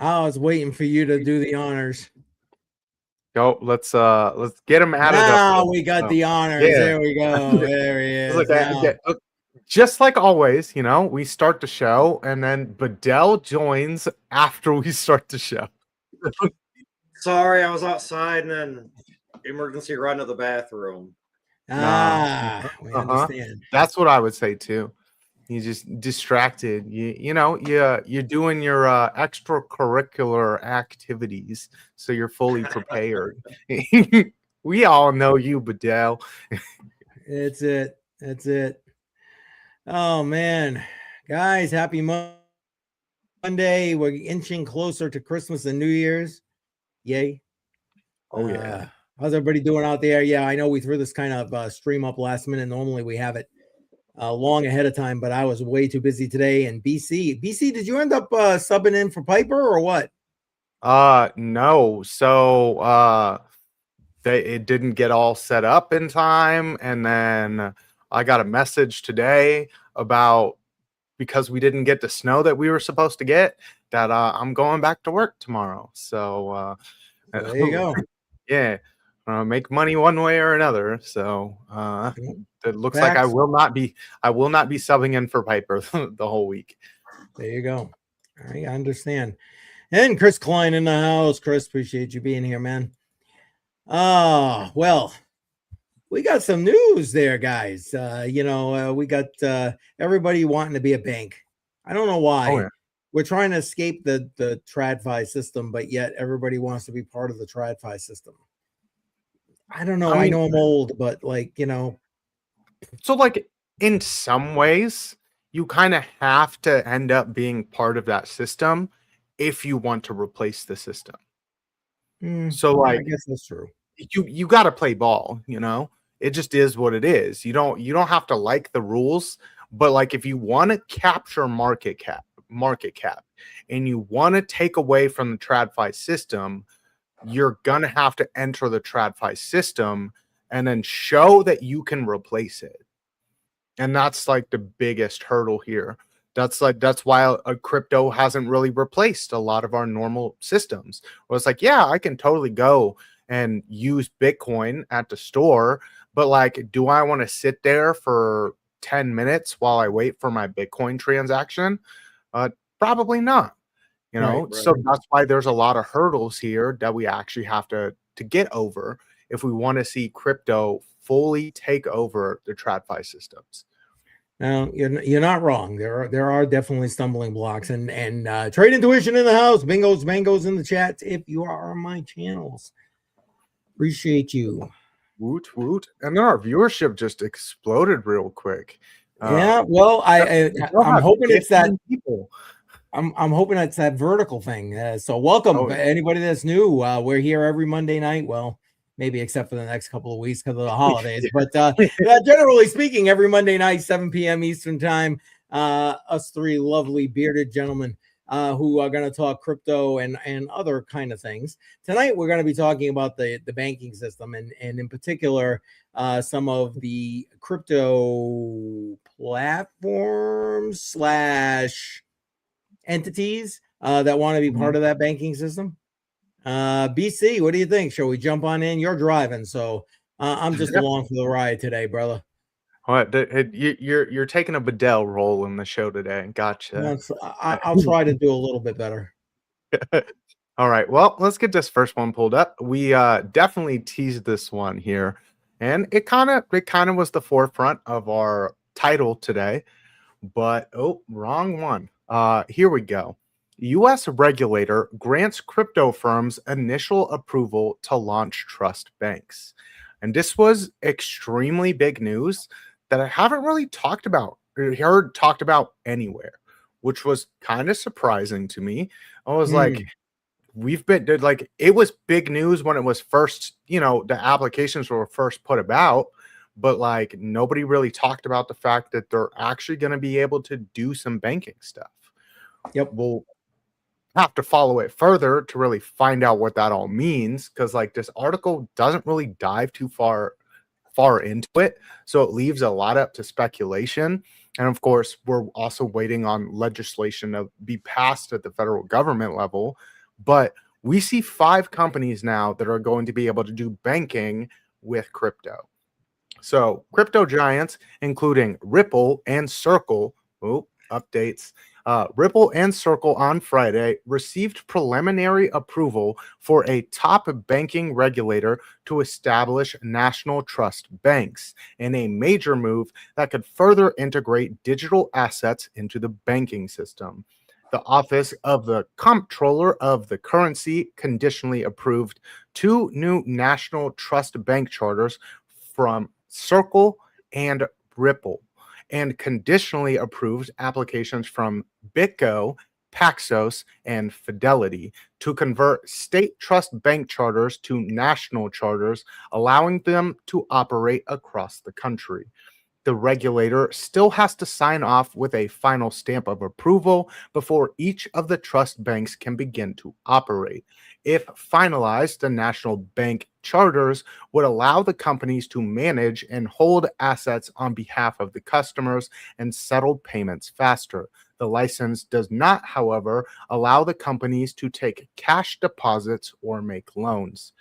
I was waiting for you to do the honors. Go. Let's get him added up. Now we got the honors. Yeah. There we go. There he is. Look, just like always, we start the show, and then Badel joins after we start the show. Sorry, I was outside and then emergency run to the bathroom. We understand. That's what I would say too. You just distracted. You're doing your extracurricular activities, so you're fully prepared. We all know you, Badel. That's it. Oh man, guys, happy Monday. We're inching closer to Christmas and New Year's. Yay. Oh yeah. How's everybody doing out there? Yeah, I know we threw this kind of stream up last minute. Normally we have it long ahead of time, but I was way too busy today. And BC, did you end up subbing in for Piper or what? No. So it didn't get all set up in time, and then I got a message today about, because we didn't get the snow that we were supposed to get, that I'm going back to work tomorrow. So there you go. Yeah. Make money one way or another. So it looks like I will not be subbing in for Piper the whole week. There you go. All right, I understand. And Chris Klein in the house. Chris, appreciate you being here, man. Well, we got some news there, guys. We got everybody wanting to be a bank. I don't know why. Oh, yeah. We're trying to escape the TradFi system, but yet everybody wants to be part of the TradFi system. I don't know. I know I'm old, but So like in some ways, you kind of have to end up being part of that system if you want to replace the system. So like, I guess that's true. You got to play ball, it just is what it is. You don't have to like the rules, but like if you want to capture market cap, and you want to take away from the TradFi system, you're gonna have to enter the TradFi system and then show that you can replace it. And that's like the biggest hurdle here. That's why a crypto hasn't really replaced a lot of our normal systems. Well, it's like, yeah, I can totally go and use Bitcoin at the store, but like, do I want to sit there for 10 minutes while I wait for my Bitcoin transaction? Probably not. Right. So that's why there's a lot of hurdles here that we actually have to get over if we want to see crypto fully take over the TradFi systems. Now, you're not wrong. There are definitely stumbling blocks, and Trade Intuition in the house, bingos, mangos in the chat. If you are on my channels, appreciate you. Woot woot! And then our viewership just exploded real quick. Yeah, well, I'm hoping it's that people. I'm hoping it's that vertical thing. So welcome anybody that's new. We're here every Monday night. Well, maybe except for the next couple of weeks because of the holidays. But generally speaking, every Monday night, 7 p.m. Eastern time, us three lovely bearded gentlemen who are going to talk crypto and other kind of things. Tonight, we're going to be talking about the banking system and in particular, some of the crypto platforms / entities that want to be part of that banking system. BC, what do you think? Shall we jump on in? You're driving, so I'm just along for the ride today, brother. What you're taking a Badel role in the show today? Gotcha. I'll try to do a little bit better. All right. Well, let's get this first one pulled up. We definitely teased this one here, and it kind of was the forefront of our title today. But wrong one. Here we go. U.S. regulator grants crypto firms initial approval to launch trust banks. And this was extremely big news that I haven't really talked about anywhere, which was kind of surprising to me. I was like, it was big news when it was first, the applications were first put about, but like nobody really talked about the fact that they're actually going to be able to do some banking stuff. Yep. We'll have to follow it further to really find out what that all means, because like this article doesn't really dive too far into it, so it leaves a lot up to speculation. And of course, we're also waiting on legislation to be passed at the federal government level But we see 5 companies now that are going to be able to do banking with crypto. So crypto giants, including Ripple and Circle, updates. Ripple and Circle on Friday received preliminary approval for a top banking regulator to establish national trust banks in a major move that could further integrate digital assets into the banking system. The Office of the Comptroller of the Currency conditionally approved 2 new national trust bank charters from Circle and Ripple, and conditionally approved applications from BitGo, Paxos, and Fidelity to convert state trust bank charters to national charters, allowing them to operate across the country. The regulator still has to sign off with a final stamp of approval before each of the trust banks can begin to operate. If finalized, the national bank charters would allow the companies to manage and hold assets on behalf of the customers and settle payments faster. The license does not, however, allow the companies to take cash deposits or make loans.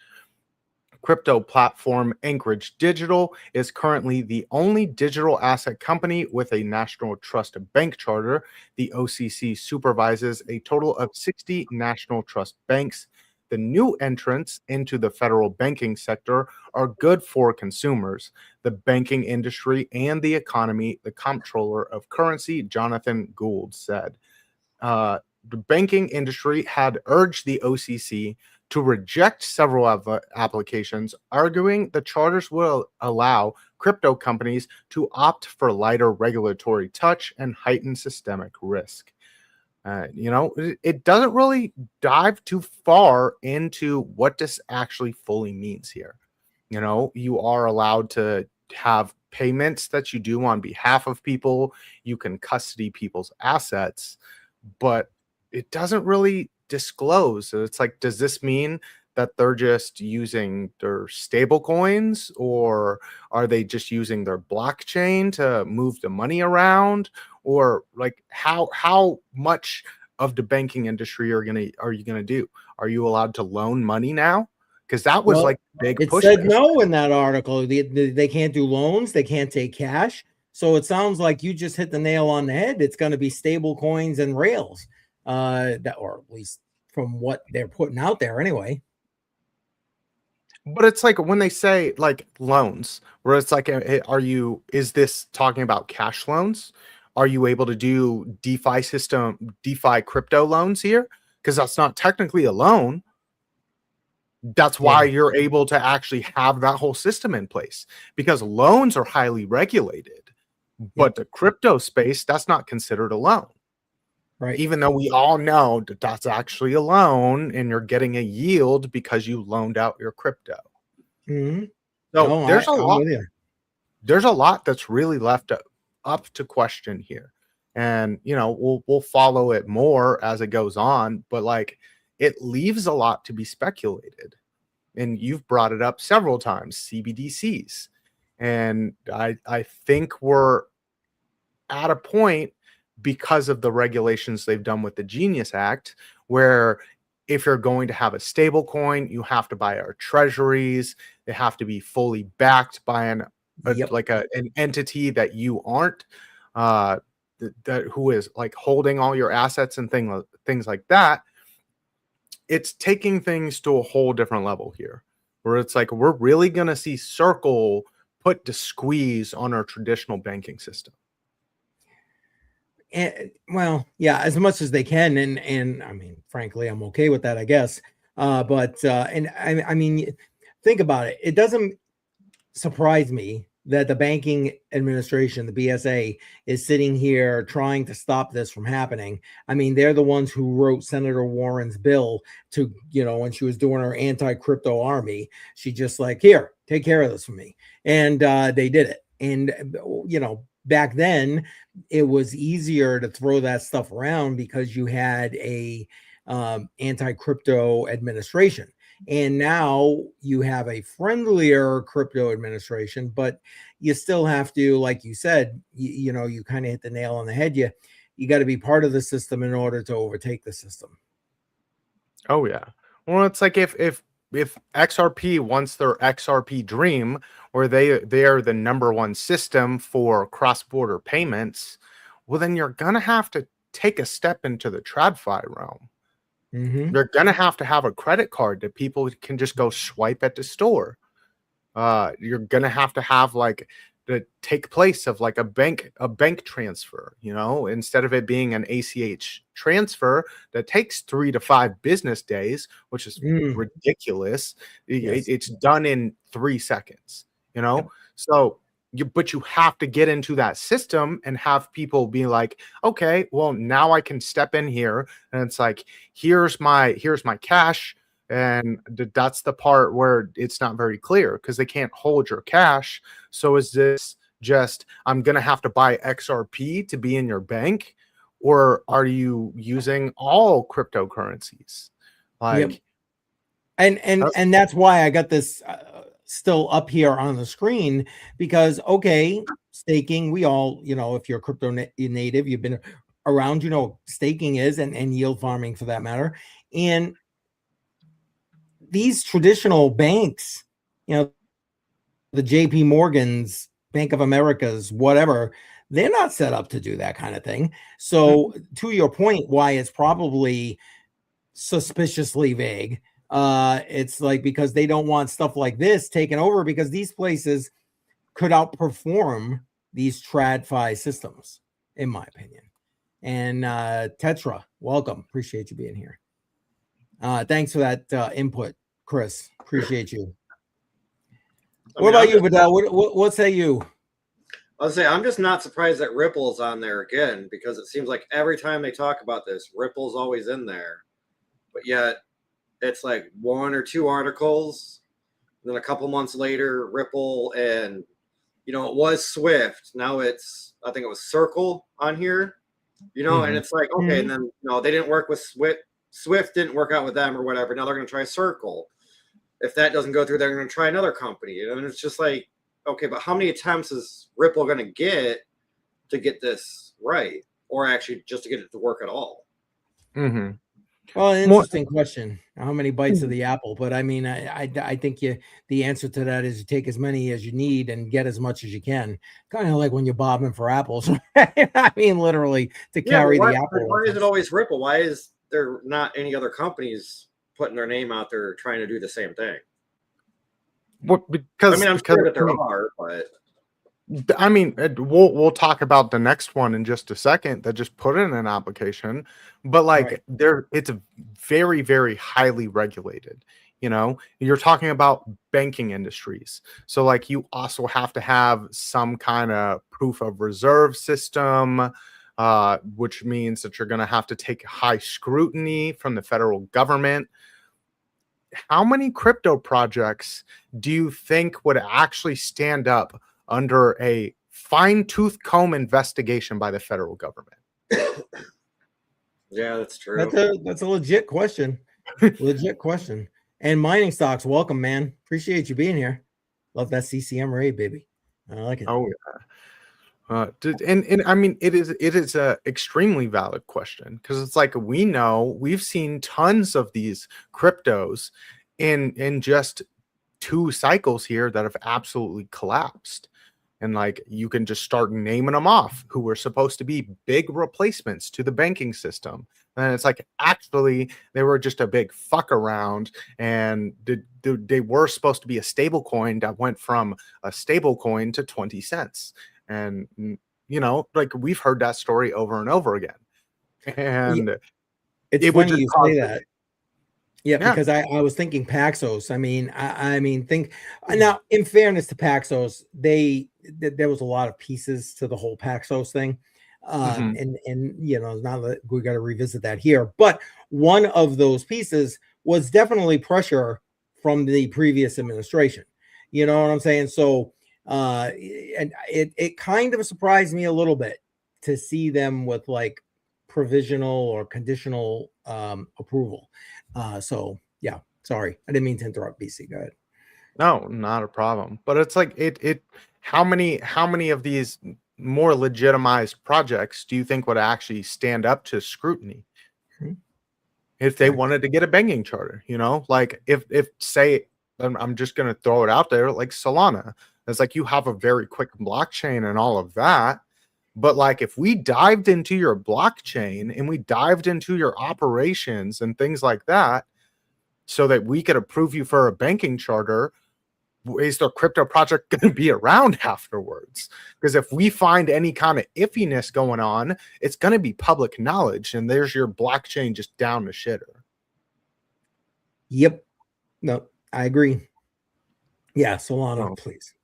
Crypto platform Anchorage Digital is currently the only digital asset company with a national trust bank charter. The OCC supervises a total of 60 national trust banks. The new entrants into the federal banking sector are good for consumers, the banking industry, and the economy, the Comptroller of Currency, Jonathan Gould, said. The banking industry had urged the OCC to reject several of the applications, arguing the charters will allow crypto companies to opt for lighter regulatory touch and heightened systemic risk. It doesn't really dive too far into what this actually fully means here. You are allowed to have payments that you do on behalf of people. You can custody people's assets, but it doesn't really disclose. So it's like, does this mean that they're just using their stable coins, or are they just using their blockchain to move the money around? Or like how much of the banking industry are you gonna do? Are you allowed to loan money now? Because that was like big push. It said no in that article. They can't do loans, they can't take cash. So it sounds like you just hit the nail on the head. It's going to be stable coins and rails, that, or at least from what they're putting out there anyway. But it's like when they say like loans, where it's like, is this talking about cash loans? Are you able to do DeFi crypto loans here? Because that's not technically a loan. That's why you're able to actually have that whole system in place, because loans are highly regulated. But the crypto space, that's not considered a loan. Right. Even though we all know that that's actually a loan and you're getting a yield because you loaned out your crypto. Mm-hmm. So there's a lot that's really left up to question here. And, we'll follow it more as it goes on, but like it leaves a lot to be speculated. And you've brought it up several times, CBDCs. And I think we're at a point, because of the regulations they've done with the Genius Act, where if you're going to have a stable coin, you have to buy our treasuries. They have to be fully backed by an entity that you aren't, who is like holding all your assets and things like that. It's taking things to a whole different level here, where it's like we're really going to see Circle put the squeeze on our traditional banking system. And, as much as they can, and I mean, frankly, I'm okay with that, I guess. I mean, think about it. It doesn't surprise me that the banking administration, the BSA, is sitting here trying to stop this from happening. I mean, they're the ones who wrote Senator Warren's bill to, when she was doing her anti-crypto army, she just like, here, take care of this for me. And they did it. And, back then it was easier to throw that stuff around because you had a anti-crypto administration. And now you have a friendlier crypto administration, but you still have to, like you said, you kind of hit the nail on the head. You got to be part of the system in order to overtake the system. Oh yeah. Well, it's like if XRP wants their XRP dream, where they are the number one system for cross-border payments, well then you're gonna have to take a step into the TradFi realm. You're gonna have to have a credit card that people can just go swipe at the store. You're gonna have to have like the take place of like a bank transfer, you know, instead of it being an ACH transfer that takes 3 to 5 business days, which is ridiculous. Yes. It's done in 3 seconds, you know. Yep. So but you have to get into that system and have people be like, okay, well now I can step in here and it's like, here's my cash. And that's the part where it's not very clear because they can't hold your cash. So is this just, I'm going to have to buy XRP to be in your bank? Or are you using all cryptocurrencies? Like, yep. And that's why I got this still up here on the screen, because, okay, staking, we all, you know, if you're a crypto native, you've been around, you know, staking is, and yield farming for that matter. And these traditional banks, you know, the JP Morgans, Bank of Americas, whatever, they're not set up to do that kind of thing. So to your point, why it's probably suspiciously vague, it's like because they don't want stuff like this taken over, because these places could outperform these TradFi systems, in my opinion. And Tetra, welcome. Appreciate you being here. Thanks for that input, Chris. Appreciate you. What about you, Badel? What say you? I'll say I'm just not surprised that Ripple's on there again, because it seems like every time they talk about this, Ripple's always in there. But yet it's like 1 or 2 articles, and then a couple months later, Ripple, and you know, it was Swift. Now it's, I think it was Circle on here, you know, and it's like, okay, and then no, they didn't work with Swift. Swift didn't work out with them or whatever. Now they're going to try Circle. If that doesn't go through, they're going to try another company. You know, and it's just like, okay, but how many attempts is Ripple going to get this right, or actually just to get it to work at all? Well, interesting question. How many bites of the apple? But I mean, I think the answer to that is you take as many as you need and get as much as you can. Kind of like when you're bobbing for apples. I mean, literally to carry the apple. Why is it always Ripple? Why is there not any other companies putting their name out there trying to do the same thing? Well, because I mean, I'm sure that there are, but I mean, we'll talk about the next one in just a second that just put in an application, but like it's very, very highly regulated. You know, you're talking about banking industries. So like you also have to have some kind of proof of reserve system, which means that you're going to have to take high scrutiny from the federal government. How many crypto projects do you think would actually stand up under a fine-tooth comb investigation by the federal government? Yeah, that's true. That's a legit question. Legit question. And mining stocks, welcome, man. Appreciate you being here. Love that CCM raid, baby. I like it. Oh yeah. And I mean, it is a extremely valid question, because it's like, we've seen tons of these cryptos in just 2 cycles here that have absolutely collapsed. And like, you can just start naming them off who were supposed to be big replacements to the banking system. And it's like, actually, they were just a big fuck around, and they were supposed to be a stable coin that went from a stable coin to 20 cents. And, you know, like, we've heard that story over and over again. And it's funny you say that. Yeah, because I was thinking Paxos. I mean, think now, in fairness to Paxos, there was a lot of pieces to the whole Paxos thing. And you know, now that we got to revisit that here, but one of those pieces was definitely pressure from the previous administration. You know what I'm saying? So, and it kind of surprised me a little bit to see them with like provisional or conditional approval. So yeah, sorry, I didn't mean to interrupt. BC, go ahead. No, not a problem. But it's like, how many of these more legitimized projects do you think would actually stand up to scrutiny? if they wanted to get a banking charter, like if say, I'm just going to throw it out there, like Solana, it's like you have a very quick blockchain and all of that. But like if we dived into your blockchain and we dived into your operations and things like that, so that we could approve you for a banking charter, is the crypto project going to be around afterwards? Because if we find any kind of iffiness going on, it's going to be public knowledge, and there's your blockchain just down the shitter. Yep. No, I agree. Yeah, Solana, please.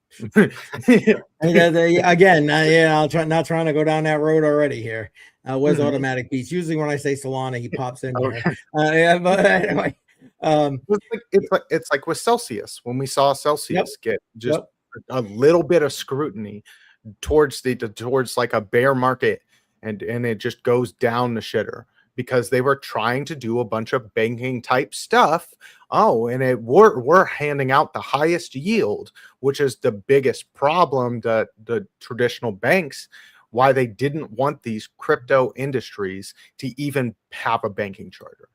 Again, I'll not trying to go down that road already here. Where's Automatic Beats? Usually when I say Solana, he pops in here. Yeah, but anyway. It's like with Celsius, when we saw Celsius get just a little bit of scrutiny towards like a bear market, and it just goes down the shitter because they were trying to do a bunch of banking type stuff. And we're handing out the highest yield, which is the biggest problem that the traditional banks, why they didn't want these crypto industries to even have a banking charter.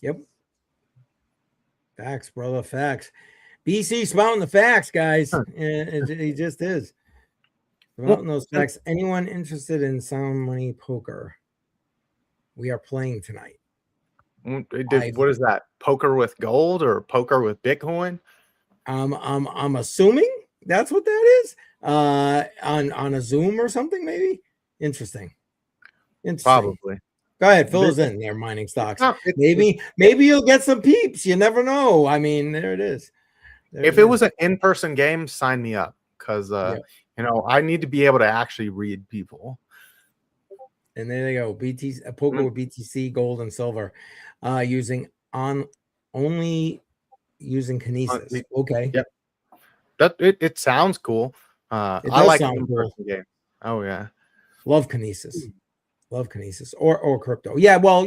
Yep. Facts, brother. Facts. BC spouting the facts, guys. He just is. Spouting those facts. Anyone interested in Sound Money Poker? We are playing tonight. What is that? Poker with gold or poker with Bitcoin? I'm assuming that's what that is. On a Zoom or something, maybe. Interesting. Probably. Go ahead, fill us in there, mining stocks. Maybe you'll get some peeps. You never know. I mean, there it is. If it was an in-person game, sign me up, because I need to be able to actually read people. And there they go. Poker with BTC, gold, and silver, only using Kinesis. Okay. Yep. It sounds cool. I like in-person games. Oh yeah. Love Kinesis. Love Kinesis or crypto. Yeah, well,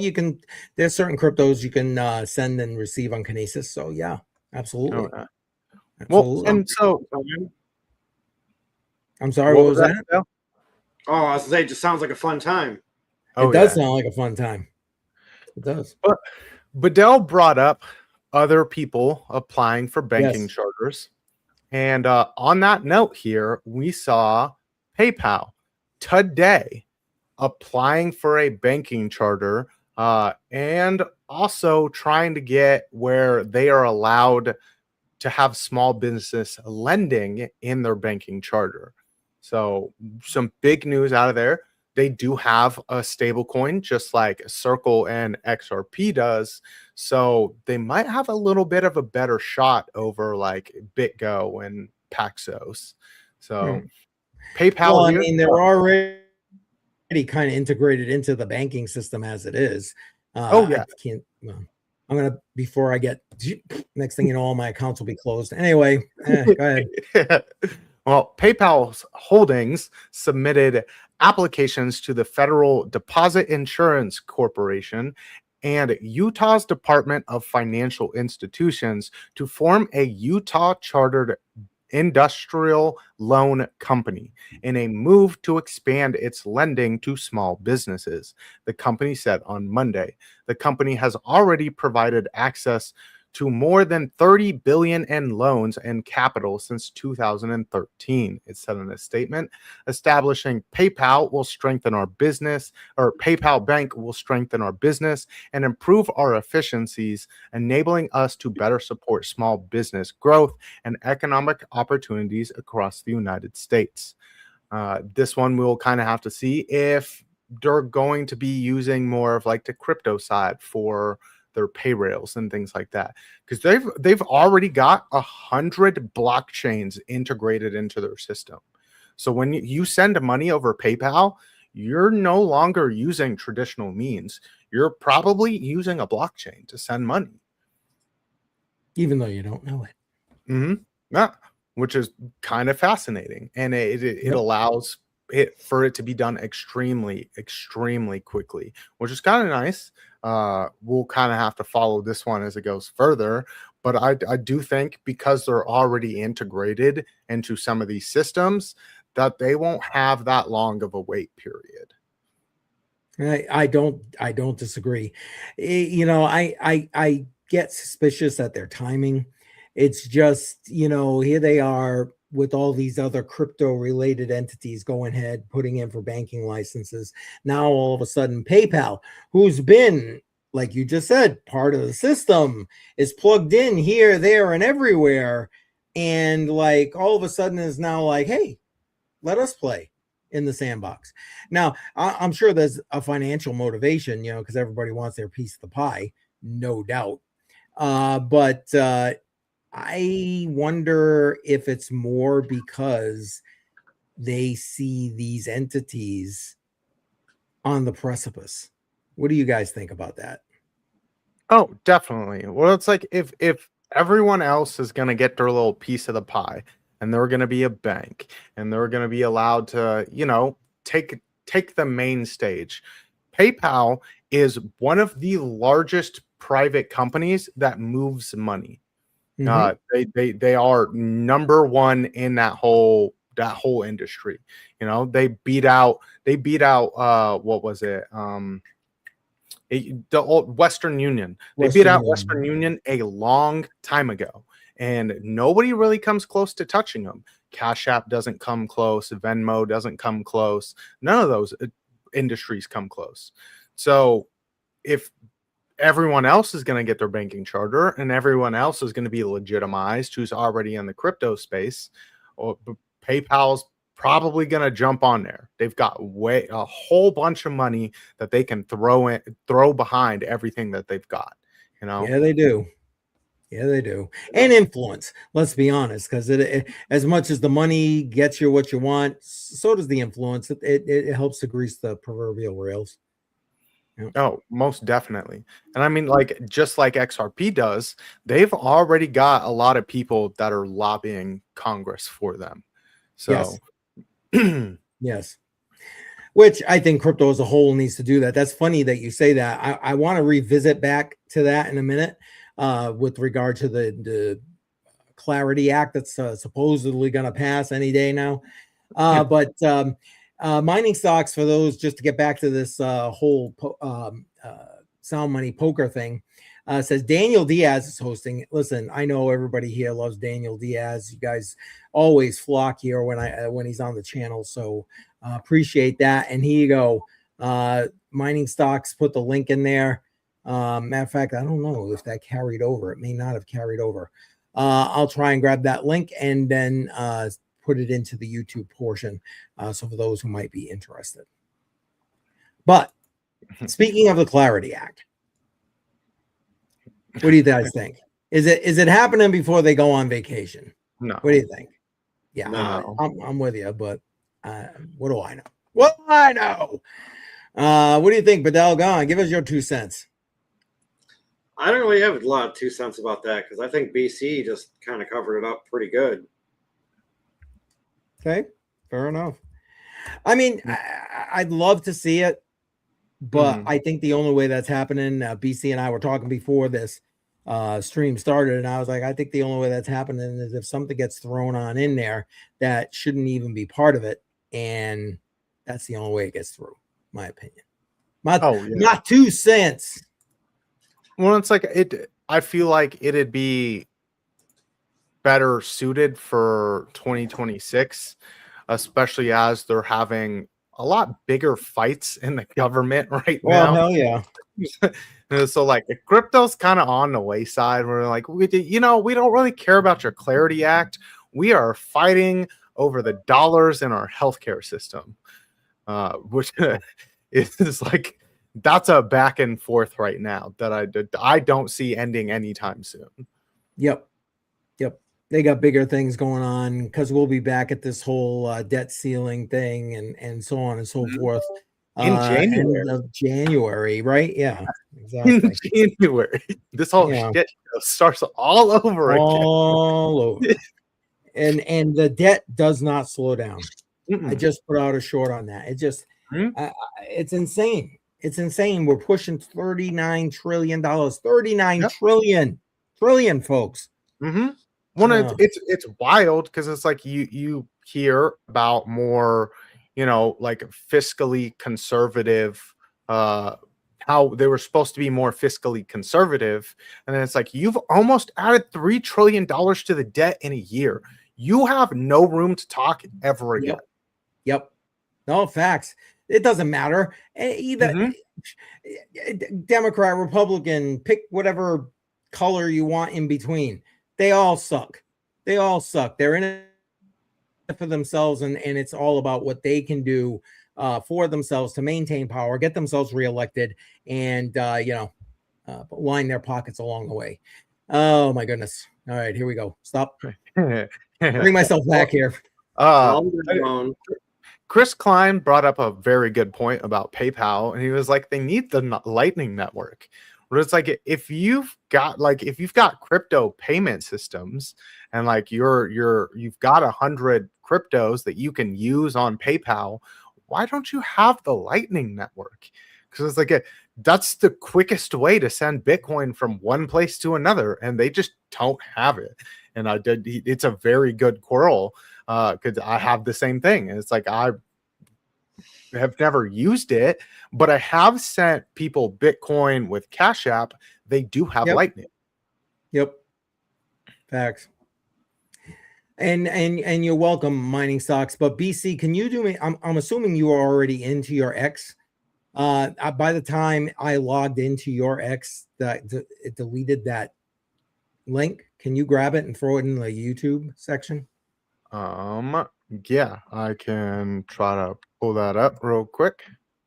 there's certain cryptos you can send and receive on Kinesis. So yeah, absolutely. Well, and so I'm sorry, what was that? Oh, I was saying, it just sounds like a fun time. It does sound like a fun time. It does. But Badel brought up other people applying for banking charters. And on that note here, we saw PayPal today applying for a banking charter, and also trying to get where they are allowed to have small business lending in their banking charter. So some big news out of there. They do have a stable coin, just like Circle and XRP does. So they might have a little bit of a better shot over like BitGo and Paxos. So PayPal. Well, I mean, they're already kind of integrated into the banking system as it is. Before I get next thing you know, all my accounts will be closed. Anyway, go ahead. Well, PayPal's holdings submitted applications to the Federal Deposit Insurance Corporation and Utah's Department of Financial Institutions to form a Utah chartered industrial loan company in a move to expand its lending to small businesses, the company said on Monday. The company has already provided access to more than $30 billion in loans and capital since 2013. It said in a statement, establishing PayPal will strengthen our business, or PayPal Bank will strengthen our business and improve our efficiencies, enabling us to better support small business growth and economic opportunities across the United States. This one we'll kind of have to see if they're going to be using more of like the crypto side for their pay rails and things like that, because they've already got 100 blockchains integrated into their system. So when you send money over PayPal, you're no longer using traditional means. You're probably using a blockchain to send money, even though you don't know it. Yeah, which is kind of fascinating, and it allows for it to be done extremely quickly, which is kind of nice. We'll kind of have to follow this one as it goes further, but I do think because they're already integrated into some of these systems that they won't have that long of a wait period. I don't disagree. I get suspicious at their timing. It's just, here they are with all these other crypto related entities going ahead, putting in for banking licenses. Now, all of a sudden, PayPal, who's been, like you just said, part of the system, is plugged in here, there, and everywhere. And like all of a sudden is now like, hey, let us play in the sandbox. Now, I'm sure there's a financial motivation, because everybody wants their piece of the pie, no doubt. But I wonder if it's more because they see these entities on the precipice. What do you guys think about that? Oh, definitely. Well, it's like if everyone else is going to get their little piece of the pie, and they're going to be a bank, and they're going to be allowed to, take the main stage. PayPal is one of the largest private companies that moves money. They are number one in that whole industry. They beat out what was it? The old Western Union. They beat out Western Union a long time ago, and nobody really comes close to touching them. Cash App doesn't come close. Venmo doesn't come close. None of those industries come close. So if everyone else is going to get their banking charter and everyone else is going to be legitimized who's already in the crypto space, or PayPal's probably going to jump on there. They've got a whole bunch of money that they can throw behind everything that they've got. Yeah, they do. And influence, let's be honest, because it as much as the money gets you what you want, so does the influence. It helps to grease the proverbial rails. Oh, most definitely. And I mean, like, just like XRP does, they've already got a lot of people that are lobbying Congress for them. So yes. Which I think crypto as a whole needs to do that. That's funny that you say that. I want to revisit back to that in a minute with regard to the Clarity Act that's supposedly going to pass any day now. But mining stocks, for those, just to get back to this whole sound money poker thing, says Daniel Diaz is hosting. Listen, I know everybody here loves Daniel Diaz. You guys always flock here when he's on the channel, so appreciate that. And here you go. Mining stocks, put the link in there. Matter of fact, I don't know if that carried over. It may not have carried over. I'll try and grab that link and then put it into the YouTube portion. So for those who might be interested. But speaking of the Clarity Act, what do you guys think? Is it happening before they go on vacation? No. What do you think? Yeah, no. I'm with you, but what do I know? What do I know? What do you think, Badel? Go on, give us your 2 cents. I don't really have a lot of 2 cents about that because I think BC just kind of covered it up pretty good. Okay, fair enough. I mean, I'd love to see it, but I think the only way that's happening, BC and I were talking before this stream started, and I was like, I think the only way that's happening is if something gets thrown on in there that shouldn't even be part of it, and that's the only way it gets through, my opinion. Not 2 cents. Well, it's like I feel like it'd be better suited for 2026, especially as they're having a lot bigger fights in the government right now. Hell yeah. So like crypto's kind of on the wayside. We're like, we don't really care about your Clarity Act. We are fighting over the dollars in our healthcare system, which is like, that's a back and forth right now that I don't see ending anytime soon. Yep. They got bigger things going on because we'll be back at this whole debt ceiling thing and so on and so forth. In January. End of January, right? Yeah, exactly. In January. This whole shit starts all over again. All over. And the debt does not slow down. I just put out a short on that. It just it's insane. It's insane. We're pushing $39 trillion. 39 trillion, folks. Well, it's wild because it's like you hear about more, like fiscally conservative how they were supposed to be more fiscally conservative. And then it's like, you've almost added $3 trillion to the debt in a year. You have no room to talk ever again. Yep. No, facts. It doesn't matter. Either Democrat, Republican, pick whatever color you want in between. They all suck. They all suck. They're in it for themselves, and it's all about what they can do for themselves to maintain power, get themselves reelected, and line their pockets along the way. Oh my goodness! All right, here we go. Stop. Bring myself back here. Chris Klein brought up a very good point about PayPal, and he was like, they need the Lightning Network. Where it's like, if you've got crypto payment systems, and like you've got 100 cryptos that you can use on PayPal, why don't you have the Lightning Network? Because it's like that's the quickest way to send Bitcoin from one place to another, and they just don't have it. And it's a very good quarrel, because I have the same thing. And it's like, I have never used it, but I have sent people Bitcoin with Cash App. They do have Lightning. Yep. Facts. And you're welcome, Mining Stocks. But BC, can you do me? I'm assuming you are already into your X. By the time I logged into your X, it deleted that link. Can you grab it and throw it in the YouTube section? Yeah, I can try to pull that up real quick.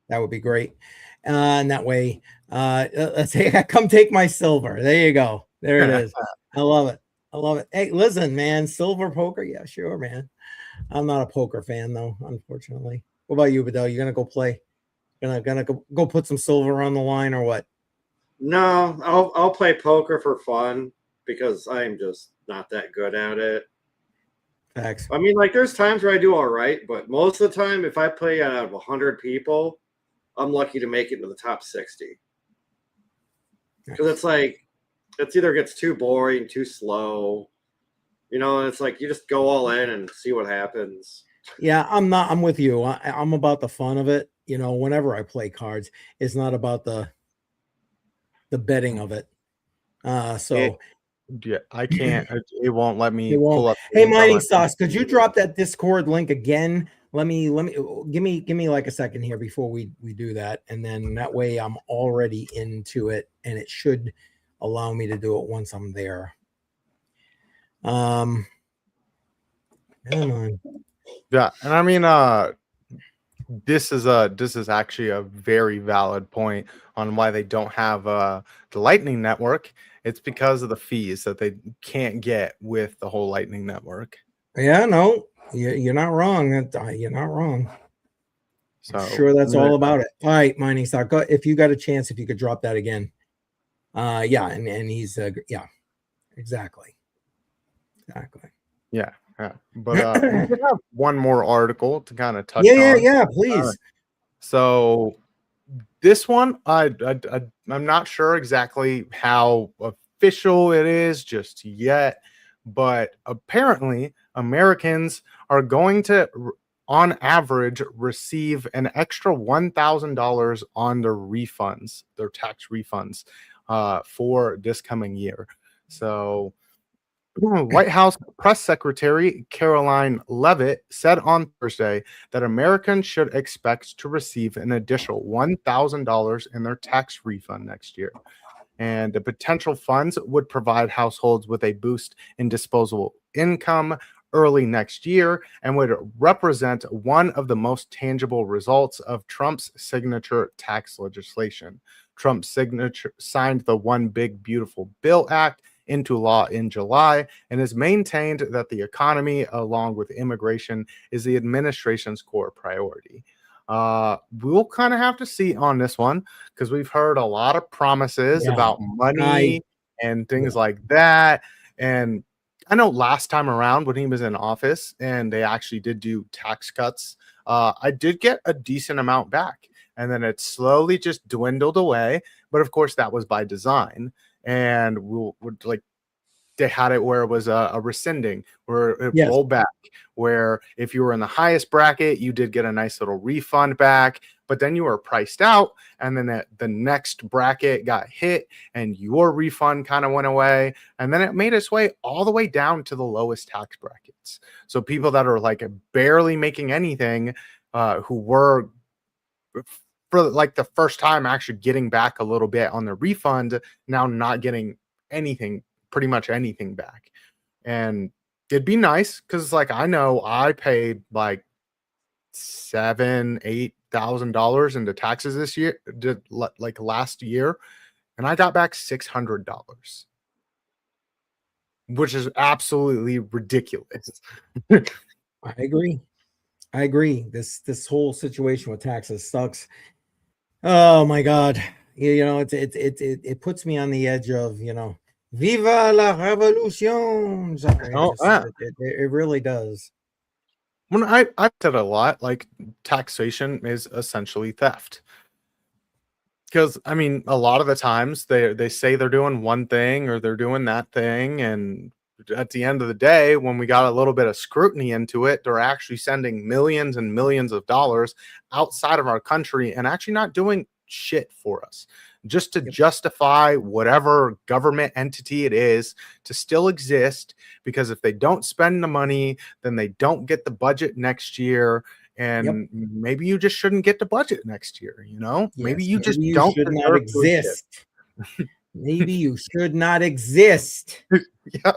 That would be great. And that way, let's say, come take my silver. There you go. There it is. I love it. I love it. Hey, listen, man, silver poker. Yeah, sure, man. I'm not a poker fan though, unfortunately. What about you, Badel? You gonna go play? Gonna go put some silver on the line or what? No, I'll play poker for fun because I'm just not that good at it. Facts. I mean, like, there's times where I do all right, but most of the time, if I play out of 100 people, I'm lucky to make it into the top 60. Because it's like, it's either gets too boring, too slow, and it's like you just go all in and see what happens. Yeah, I'm with you. I'm about the fun of it. Whenever I play cards, it's not about the betting of it. Yeah, I can't. It won't let me pull up. Hey, Mining Stocks, could you drop that Discord link again? Let me give me like a second here before we do that, and then that way I'm already into it, and it should allow me to do it once I'm there. Come on. Yeah, and I mean, this is actually a very valid point on why they don't have the Lightning Network. It's because of the fees that they can't get with the whole Lightning Network. Yeah, no, you're not wrong. You're not wrong. So I'm sure that's all about it. All right, Mining Stock. If you got a chance, if you could drop that again. Yeah, and he's yeah, exactly. Yeah. But we could have one more article to kind of touch on. Yeah, please. So this one, I'm not sure exactly how official it is just yet, but apparently Americans are going to, on average, receive an extra $1,000 on their refunds, their tax refunds, for this coming year. So White House Press Secretary Caroline Leavitt said on Thursday that Americans should expect to receive an additional $1,000 in their tax refund next year. And the potential funds would provide households with a boost in disposable income early next year and would represent one of the most tangible results of Trump's signature tax legislation. Trump's signature signed the One Big Beautiful Bill Act into law in July and has maintained that the economy, along with immigration, is the administration's core priority. We'll kind of have to see on this one because we've heard a lot of promises about money and things like that. And I know last time around when he was in office and they actually did do tax cuts, I did get a decent amount back. And then it slowly just dwindled away. But of course, that was by design. And we'll like they had it where it was a rescinding, where it Yes. rolled back, where if you were in the highest bracket, you did get a nice little refund back, but then you were priced out, and then the next bracket got hit and your refund kind of went away, and then it made its way all the way down to the lowest tax brackets. So people that are like barely making anything, who were for like the first time actually getting back a little bit on the refund, now not getting anything, pretty much anything back. And it'd be nice because like I know I paid like $7,000-8,000 into taxes this year, like last year, and I got back $600, which is absolutely ridiculous. I agree. This whole situation with taxes sucks. Oh my God. You know, it puts me on the edge of, you know, Viva la revolution. Sorry, it really does. When I've said a lot, like taxation is essentially theft. Because I mean, a lot of the times they say they're doing one thing or they're doing that thing, and at the end of the day, when we got a little bit of scrutiny into it, they're actually sending millions and millions of dollars outside of our country and actually not doing shit for us, just to justify whatever government entity it is to still exist. Because if they don't spend the money, then they don't get the budget next year. And maybe you just shouldn't get the budget next year, you know? Yes, maybe you just don't should not exist. Maybe you should not exist. Yeah.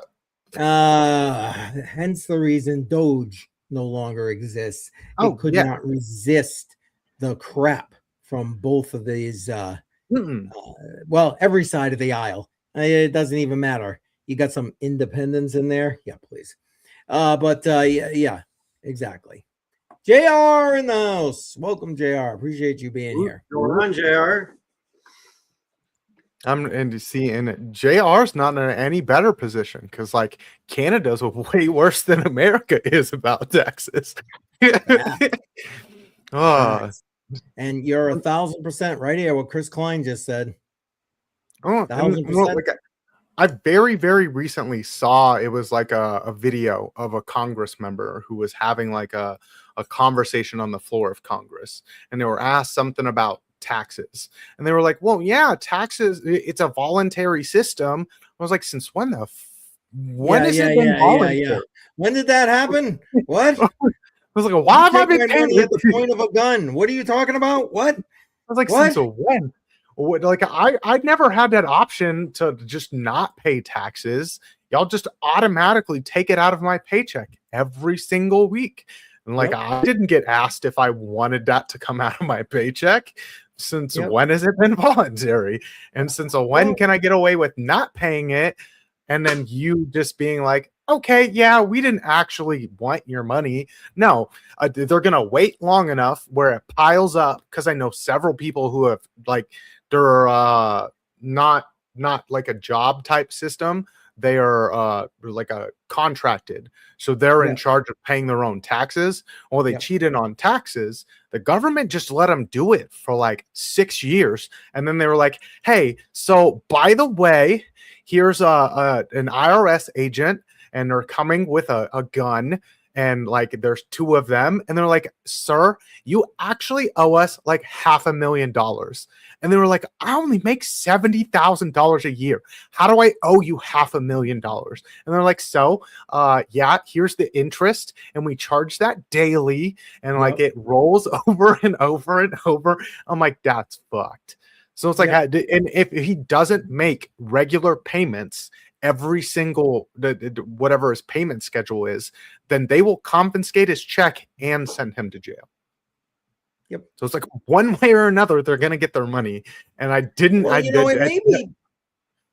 Hence the reason Doge no longer exists. It could not resist the crap from both of these. Well, every side of the aisle. It doesn't even matter. You got some independents in there. Yeah, please. Yeah, exactly. JR in the house. Welcome, JR. Appreciate you being here. What's going on, JR? And to see, and JR's not in any better position because like Canada's way worse than America is about taxes. And you're 1,000% right here. What Chris Klein just said. 1,000%. I very, very recently saw it was like a video of a Congress member who was having like a conversation on the floor of Congress, and they were asked something about taxes, and they were like, well, yeah, taxes, it's a voluntary system. I was like, since when has it been voluntary? When did that happen? What? I was like, why have I been paying at the point of a gun? What are you talking about? What? I was like, since when? Like I'd never had that option to just not pay taxes. Y'all just automatically take it out of my paycheck every single week. And like I didn't get asked if I wanted that to come out of my paycheck. Since when has it been voluntary? And since when can I get away with not paying it? And then you just being like, okay, yeah, we didn't actually want your money. No, they're going to wait long enough where it piles up. Because I know several people who have like, they're not like a job type system. They are like a contracted. So they're in charge of paying their own taxes. Well, they cheated on taxes. The government just let them do it for like 6 years. And then they were like, hey, so by the way, here's an IRS agent, and they're coming with a gun, and like there's 2 of them, and they're like, sir, you actually owe us like $500,000. And they were like, I only make $70,000 a year. How do I owe you $500,000? And they're like, so yeah, here's the interest, and we charge that daily, and like it rolls over and over and over. I'm like, that's fucked. So it's like, and if he doesn't make regular payments every single whatever his payment schedule is, then they will confiscate his check and send him to jail. So it's like one way or another they're gonna get their money. And I didn't. Well, maybe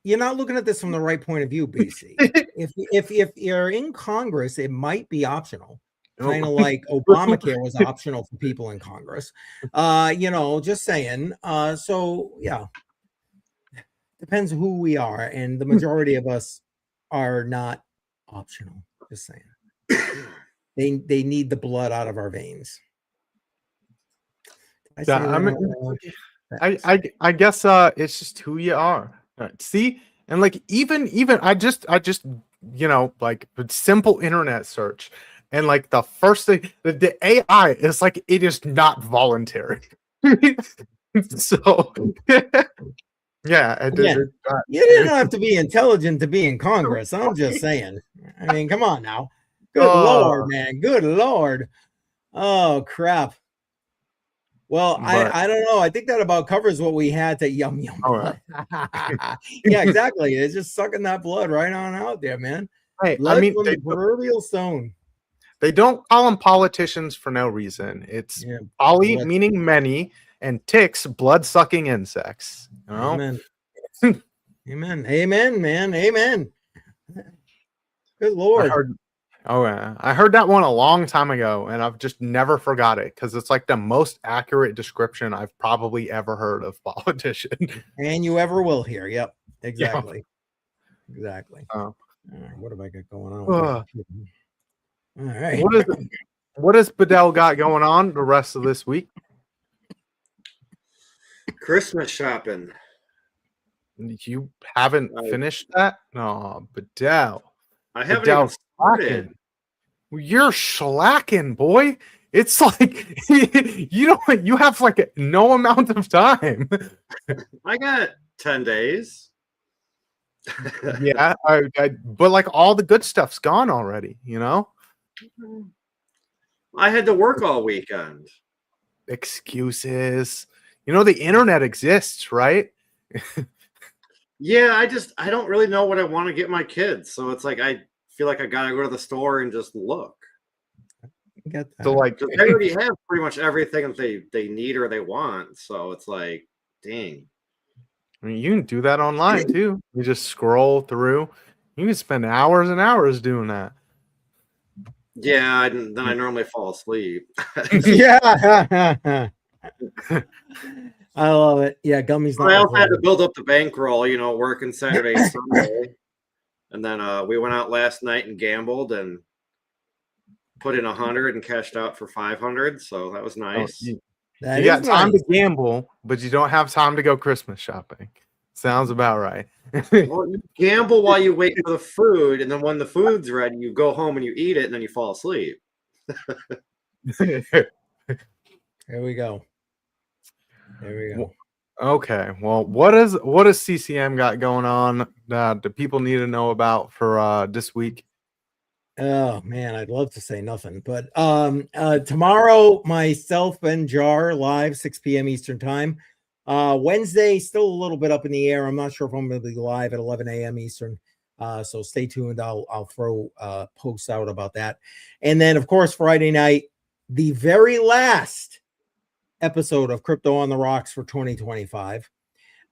you're not looking at this from the right point of view, BC. if you're in Congress, it might be optional. Kind of like Obamacare was optional for people in Congress. Just saying. So yeah. Depends who we are, and the majority of us are not optional. Just saying, they need the blood out of our veins. I guess it's just who you are. See, And like even I just like simple internet search, and like the first thing, the AI is like, it is not voluntary. So yeah, Again, you didn't have to be intelligent to be in Congress. I'm just saying. I mean, come on now. Good Lord, man. Good Lord. Oh, crap. Well, I don't know. I think that about covers what we had to yum. Oh, yeah, exactly. It's just sucking that blood right on out there, man. Hey, blood, I mean, from the proverbial stone. They don't call them politicians for no reason. It's poly meaning many, and ticks blood-sucking insects. You know? Amen. Amen. Amen, man. Amen. Good Lord. I heard that one a long time ago, and I've just never forgot it because it's like the most accurate description I've probably ever heard of politician. And you ever will hear. Yep. Exactly. Yeah. Exactly. Oh. What have I got going on? All right. What has Badel got going on the rest of this week? Christmas shopping. You haven't finished that? No, Badel. I haven't even started. You're slacking, boy. It's like you have like no amount of time. I got 10 days. Yeah, but like all the good stuff's gone already, you know? I had to work all weekend. Excuses. You know, the internet exists, right? Yeah, I don't really know what I want to get my kids. So it's like I feel like I gotta go to the store and just look. So like they already have pretty much everything that they need or they want. So it's like, dang. I mean, you can do that online too. You just scroll through. You can spend hours and hours doing that. Yeah, then I normally fall asleep. Yeah. I love it. Yeah, Gummy's not. I also had to build up the bankroll, you know, working Saturday, Sunday. And then we went out last night and gambled and put in 100 and cashed out for 500. So that was nice. You got time to gamble, but you don't have time to go Christmas shopping. Sounds about right. Well, you gamble while you wait for the food, and then when the food's ready, you go home and you eat it, and then you fall asleep. There we go. There we go. Okay. Well, what does CCM got going on that the people need to know about for this week? Oh man, I'd love to say nothing, but tomorrow myself and Jar live 6 p.m. Eastern time. Wednesday still a little bit up in the air. I'm not sure if I'm going to be live at 11 a.m. Eastern. So stay tuned. I'll throw posts out about that. And then of course Friday night, the very last episode of Crypto on the Rocks for 2025.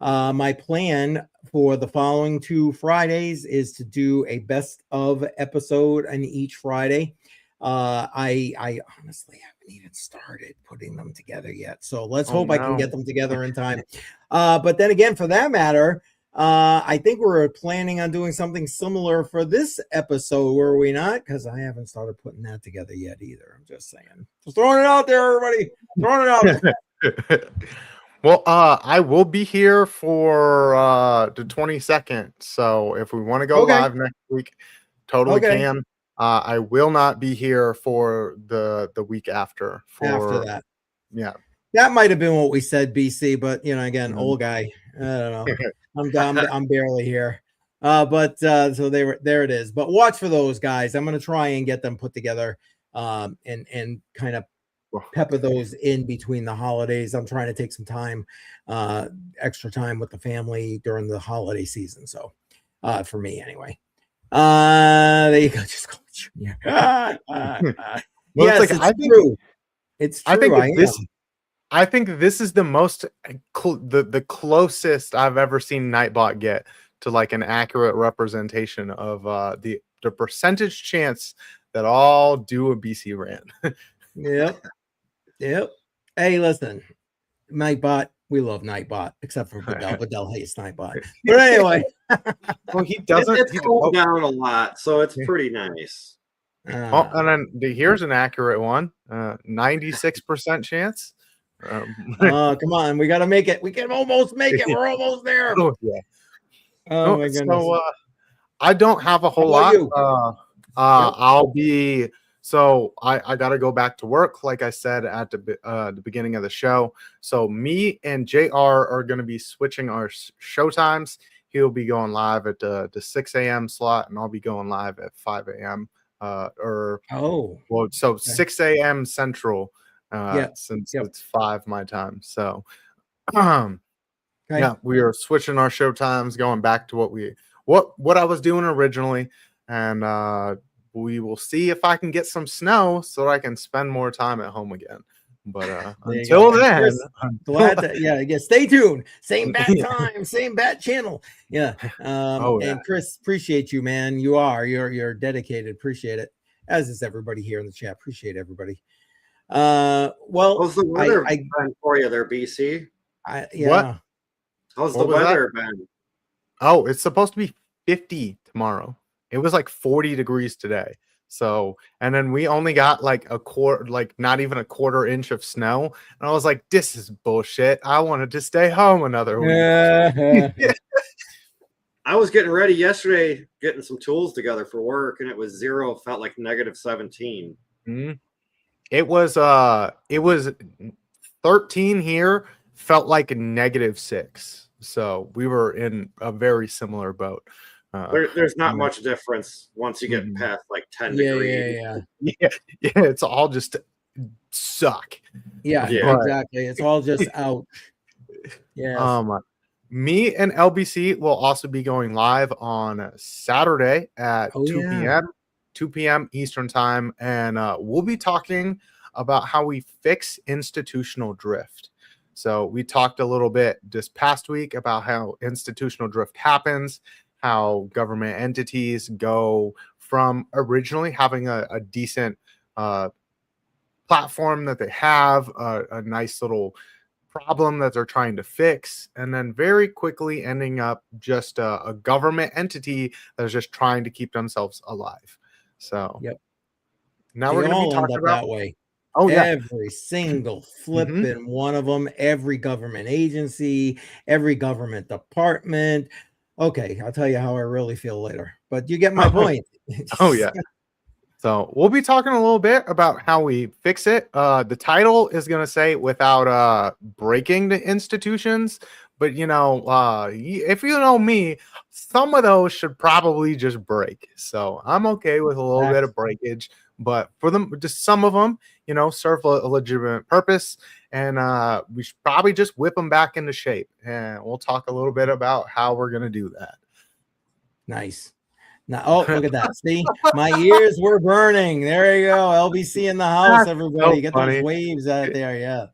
My plan for the following 2 Fridays is to do a best of episode on each Friday. I honestly haven't even started putting them together yet. So let's hope I can get them together in time. But then again, for that matter, I think we're planning on doing something similar for this episode, were we not? Because I haven't started putting that together yet either. I'm just saying. Just throwing it out there, everybody. Throwing it out there. Well, I will be here for the 22nd. So if we want to go live next week, totally can. I will not be here for the week after. After that. Yeah. That might have been what we said, BC, but you know, again, old guy. I don't know. I'm barely here. But so there it is. But watch for those guys. I'm gonna try and get them put together and kind of pepper those in between the holidays. I'm trying to take some time, extra time with the family during the holiday season. So for me anyway. There you go. Just go. Well, yes, it's true. It's true. I think this is the most the closest I've ever seen Nightbot get to like an accurate representation of the percentage chance that I'll do a BC rant. Yep. Hey, listen, Nightbot, we love Nightbot, except for Badel. Badel hates Nightbot. But anyway, well, he doesn't. It's cooled down a lot, so it's pretty nice. And then here's an accurate one: 96% chance. Come on, we got to make it. We can almost make it. We're almost there. Oh, yeah. Oh my goodness. So I don't have a whole lot. Yep. I got to go back to work, like I said at the beginning of the show. So me and JR are going to be switching our show times. He'll be going live at the 6 a.m. slot, and I'll be going live at 5 a.m. So 6 a.m. Central, since it's 5 my time. So, yeah, we are switching our show times, going back to what I was doing originally, and we will see if I can get some snow so that I can spend more time at home again. But until then, Chris, glad to stay tuned. Same bat time, same bat channel. Yeah. And Chris, appreciate you, man. You're dedicated. Appreciate it. As is everybody here in the chat. Appreciate everybody. Well, how's the weather been for you there, BC? What? How's the weather been? Oh, it's supposed to be 50 tomorrow. It was like 40 degrees today. So, and then we only got like not even a quarter inch of snow. And I was like, this is bullshit. I wanted to stay home another week. I was getting ready yesterday, getting some tools together for work, and it was 0, felt like -17. Mm-hmm. It was 13 here, felt like -6. So we were in a very similar boat. There's not much difference once you get past like 10 degrees. Yeah, it's all just suck. Yeah, exactly. It's all just out. Yeah. Me and LBC will also be going live on Saturday at 2 p.m. Eastern time, and we'll be talking about how we fix institutional drift. So we talked a little bit this past week about how institutional drift happens, how government entities go from originally having a decent platform that they have, a nice little problem that they're trying to fix, and then very quickly ending up just a government entity that's just trying to keep themselves alive. So now we're going to be talking about that way. Oh yeah, every single flipping one of them, every government agency, every government department. Okay, I'll tell you how I really feel later, but you get my point. Oh yeah. So we'll be talking a little bit about how we fix it. The title is going to say without breaking the institutions, but if you know me, some of those should probably just break. So I'm okay with a little bit of breakage, but for them, just some of them, serve a legitimate purpose, and we should probably just whip them back into shape. And we'll talk a little bit about how we're going to do that. Nice. Now, look at that. See, my ears were burning. There you go. LBC in the house, everybody. Get those waves out there. Yeah.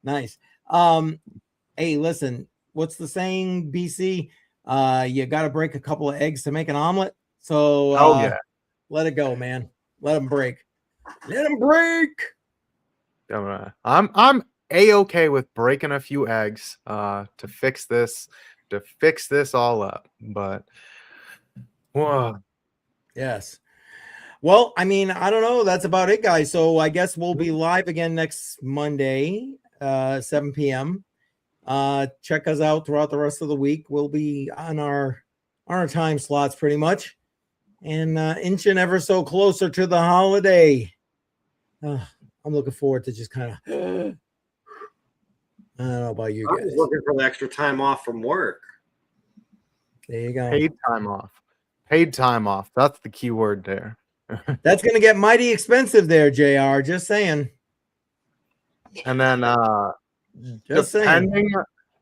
Nice. Hey, listen, what's the saying, BC? You got to break a couple of eggs to make an omelet. So let it go, man. Let them break. Let them break. I'm a-okay with breaking a few eggs to fix this all up, but whoa. Yes. Well, I mean, I don't know. That's about it, guys. So I guess we'll be live again next Monday, 7 p.m. Check us out throughout the rest of the week. We'll be on our time slots pretty much, and inching ever so closer to the holiday. I'm looking forward to just kind of. I don't know about you guys. I was looking for the extra time off from work. There you go. Paid time off. That's the key word there. That's going to get mighty expensive there, JR. Just saying. And then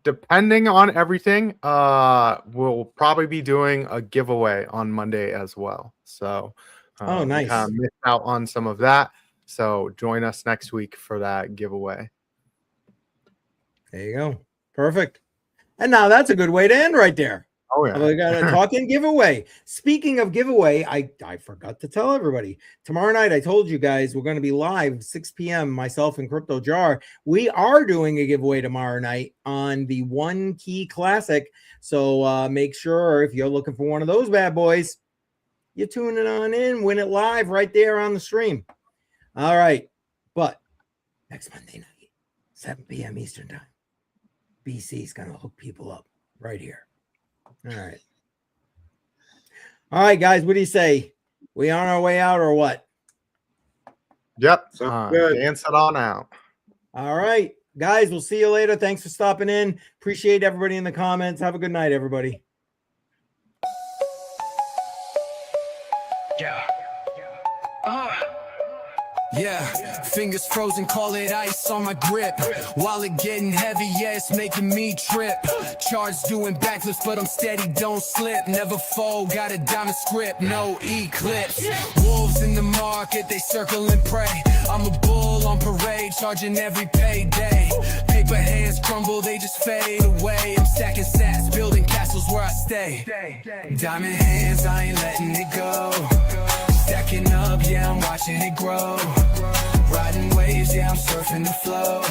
depending on everything, we'll probably be doing a giveaway on Monday as well. So nice. Missed out on some of that. So join us next week for that giveaway. There you go. Perfect. And now that's a good way to end right there. Oh yeah. We got a talking giveaway. Speaking of giveaway, I forgot to tell everybody. Tomorrow night, I told you guys we're going to be live 6 p.m. Myself and CryptoJar. We are doing a giveaway tomorrow night on the One Key Classic. So make sure if you're looking for one of those bad boys, you tune it on in, win it live right there on the stream. All right. But next Monday night, 7 p.m. Eastern time, BC's going to hook people up right here. right. All right, guys. What do you say? We on our way out or what? Yep. Good. Dance it on out. All right, guys. We'll see you later. Thanks for stopping in. Appreciate everybody in the comments. Have a good night, everybody. Yeah, fingers frozen, call it ice on my grip. Wallet getting heavy, yeah, it's making me trip. Charge doing backflips, but I'm steady, don't slip. Never fall, got a diamond script, no eclipse. Wolves in the market, they circle and prey. I'm a bull on parade, charging every payday. Paper hands crumble, they just fade away. I'm stacking sats, building castles where I stay. Diamond hands, I ain't letting it go. Stacking up, yeah, I'm watching it grow. Riding waves, yeah, I'm surfing the flow.